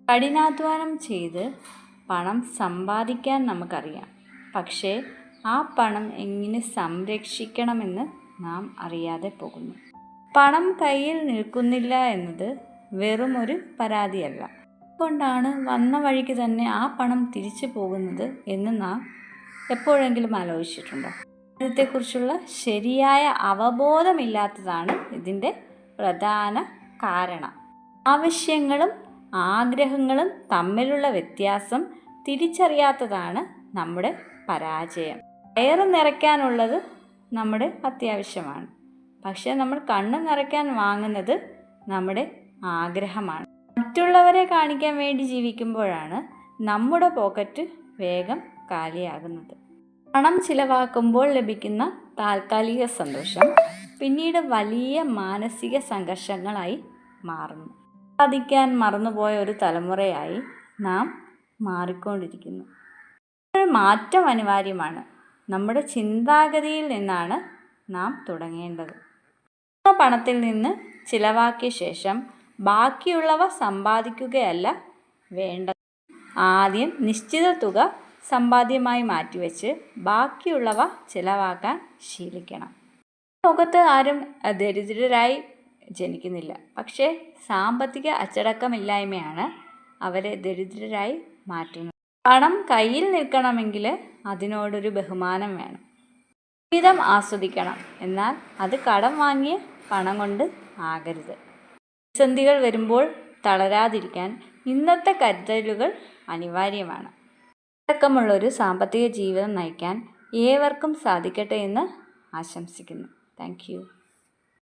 കഠിനാധ്വാനം ചെയ്ത് പണം സമ്പാദിക്കാൻ നമുക്കറിയാം. പക്ഷേ ആ പണം എങ്ങനെ സംരക്ഷിക്കണമെന്ന് നാം അറിയാതെ പോകുന്നു. പണം കയ്യിൽ നിൽക്കുന്നില്ല എന്നത് വെറുമൊരു പരാതിയല്ല. അതുകൊണ്ടാണ് വന്ന വഴിക്ക് തന്നെ ആ പണം തിരിച്ചു പോകുന്നത് എന്ന് നാം എപ്പോഴെങ്കിലും ആലോചിച്ചിട്ടുണ്ടോ? ഇതിനെക്കുറിച്ചുള്ള ശരിയായ അവബോധമില്ലാത്തതാണ് ഇതിൻ്റെ പ്രധാന കാരണം. ആവശ്യങ്ങളും ആഗ്രഹങ്ങളും തമ്മിലുള്ള വ്യത്യാസം തിരിച്ചറിയാത്തതാണ് നമ്മുടെ പരാജയം. വയറ് നിറയ്ക്കാനുള്ളത് നമ്മുടെ അത്യാവശ്യമാണ്, പക്ഷേ നമ്മൾ കണ്ണ് നിറയ്ക്കാൻ വാങ്ങുന്നത് നമ്മുടെ ആഗ്രഹമാണ്. മറ്റുള്ളവരെ കാണിക്കാൻ വേണ്ടി ജീവിക്കുമ്പോഴാണ് നമ്മുടെ പോക്കറ്റ് വേഗം കാലിയാകുന്നത്. പണം ചിലവാക്കുമ്പോൾ ലഭിക്കുന്ന താൽക്കാലിക സന്തോഷം പിന്നീട് വലിയ മാനസിക സംഘർഷങ്ങളായി മാറുന്നു. സമ്പാദിക്കാൻ മറന്നുപോയ ഒരു തലമുറയായി നാം മാറിക്കൊണ്ടിരിക്കുന്നു. ഒരു മാറ്റം അനിവാര്യമാണ്. നമ്മുടെ ചിന്താഗതിയിൽ നിന്നാണ് നാം തുടങ്ങേണ്ടത്. പണത്തിൽ നിന്ന് ചിലവാക്കിയ ശേഷം ബാക്കിയുള്ളവ സമ്പാദിക്കുകയല്ല വേണ്ടത്. ആദ്യം നിശ്ചിത തുക സമ്പാദ്യമായി മാറ്റിവെച്ച് ബാക്കിയുള്ളവ ചിലവാക്കാൻ ശീലിക്കണം. ലോകത്ത് ആരും ദരിദ്രരായി ജനിക്കുന്നില്ല, പക്ഷേ സാമ്പത്തിക അച്ചടക്കമില്ലായ്മയാണ് അവരെ ദരിദ്രരായി മാറ്റുന്നത്. പണം കയ്യിൽ നിൽക്കണമെങ്കിൽ അതിനോടൊരു ബഹുമാനം വേണം. ജീവിതം ആസ്വദിക്കണം, എന്നാൽ അത് കടം വാങ്ങിയ പണം കൊണ്ട് ആകരുത്. പ്രതിസന്ധികൾ വരുമ്പോൾ തളരാതിരിക്കാൻ ഇന്നത്തെ കരുതലുകൾ അനിവാര്യമാണ്. അടക്കമുള്ളൊരു സാമ്പത്തിക ജീവിതം നയിക്കാൻ ഏവർക്കും സാധിക്കട്ടെ എന്ന് ആശംസിക്കുന്നു. Thank you.